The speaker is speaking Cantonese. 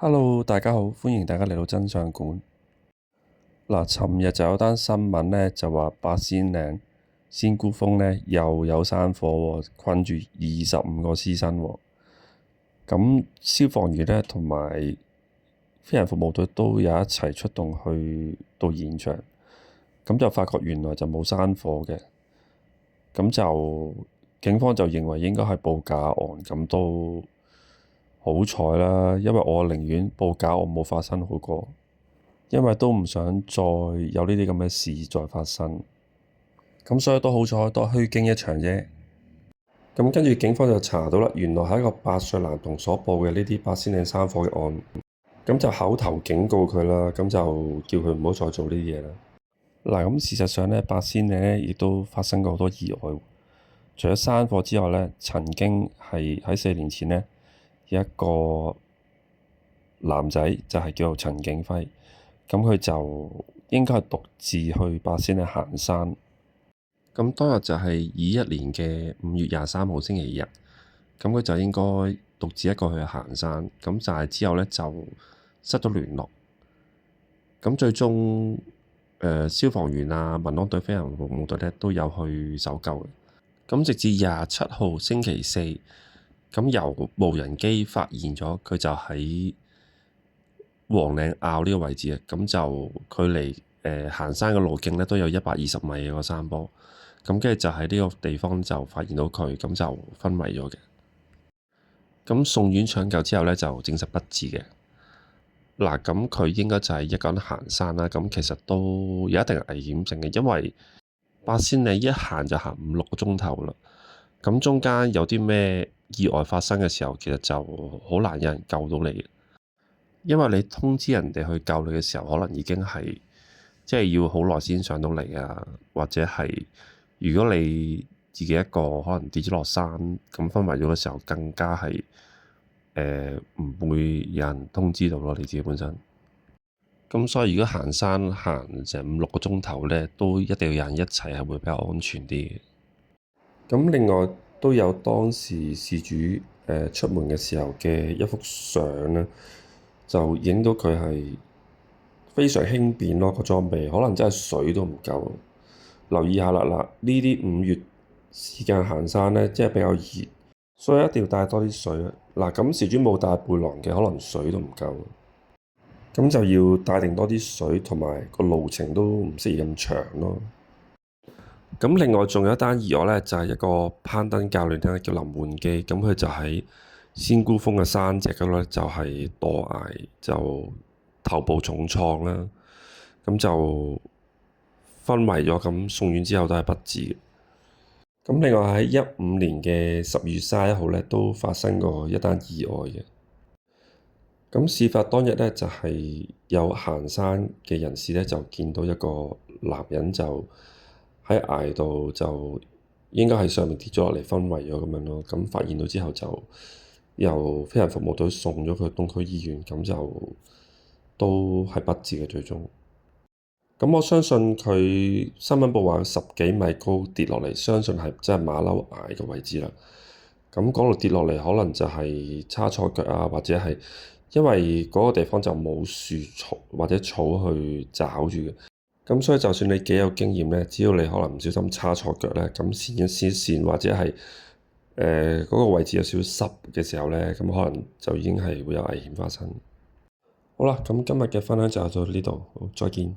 Hello，大家好，歡迎大家嚟到真相館。嗱，尋日就有單新聞呢，就話八仙嶺仙姑峰呢又有山火喎，困住25個屍身喎。咁消防員呢同埋飛行服務隊都有一齊出動去到現場，咁就發覺原來就冇山火嘅，咁就警方就認為應該係報假案，咁都好彩啦，因為我寧願報假案冇發生好過，因為都唔想再有呢啲咁嘅事再發生。咁所以都好彩，都虛驚一場啫。咁跟住警方就查到啦，原來係一個8歲男童所報嘅呢啲八仙嶺山火嘅案，咁就口頭警告佢啦，咁就叫佢唔好再做呢啲嘢啦。嗱，咁事實上呢，八仙嶺呢亦都發生過好多意外，除咗山火之外呢，曾經係喺4年前呢，有一個男仔就係叫做陳景輝，咁佢就應該係獨自去八仙嶺行山。咁當日就係21年嘅5月23號星期日，咁佢就應該獨自一個去行山，咁就係之後呢，就失咗聯絡。咁最終消防員啊、民安隊、飛行服務隊呢都有去搜救嘅。咁直至27號星期四，咁由無人機發現咗佢就喺黃嶺坳呢個位置啊，咁就距離行山嘅路徑呢都有120米嘅個山坡。咁跟住就喺呢個地方就發現到佢，咁就昏迷咗嘅。咁送院搶救之後呢，就證實不治嘅。嗱，咁佢應該就係一個人行山啦。咁其實都有一定危險性嘅，因為八仙嶺一行就行5、6個鐘頭啦。咁中間有啲咩意外發生嘅時候，其實就好難有人救到你嘅，因為你通知人哋去救你嘅時候，可能已經係即係要好耐先上到嚟啊，或者係如果你自己一個可能跌咗落山咁昏迷咗嘅時候，更加係唔會有人通知到咯，你自己本身。咁所以如果行山行成5、6個鐘頭呢，都一定要有人一齊，係會比較安全啲嘅。咁另外都有當時事主出門嘅時候嘅一幅相呢，就影到佢係非常輕便咯，個裝備可能真係水都唔夠。留意下啦，嗱，呢啲5月時間行山呢，即係比較熱，所以一定要帶多啲水。嗱，咁事主冇帶背囊嘅，可能水都唔夠，咁就要帶定多啲水，同埋個路程都唔適宜咁長咯。咁另外仲有一單意外呢，就係一個攀登教練咧，叫林煥基，咁佢就喺仙姑峰嘅山脊嗰度咧，就係墮崖，就頭部重創啦，咁就昏迷咗，咁送院之後都係不治嘅。咁另外喺15年嘅10月31號呢，都發生過一單意外嘅。咁事發當日呢，就係有行山嘅人士呢，就見到一個男人就喺崖度，就應該喺上面跌咗落嚟昏迷咗咁樣咯。咁發現到之後就由飛行服務隊送咗去東區醫院，咁就都係不治嘅最終。咁我相信佢新聞報話10幾米高跌落嚟，相信係真係馬騮崖嘅位置啦。咁嗰度跌落嚟，可能就係叉錯腳啊，或者係因為嗰個地方就冇樹草或者草去罩住嘅。咁所以就算你幾有經驗呢，只要你可能唔小心叉錯腳呢，咁跣一跣線或者係嗰個位置有少少濕嘅時候呢，咁可能就已經係會有危險發生。好啦，咁今日嘅分享就到呢度，好，再見。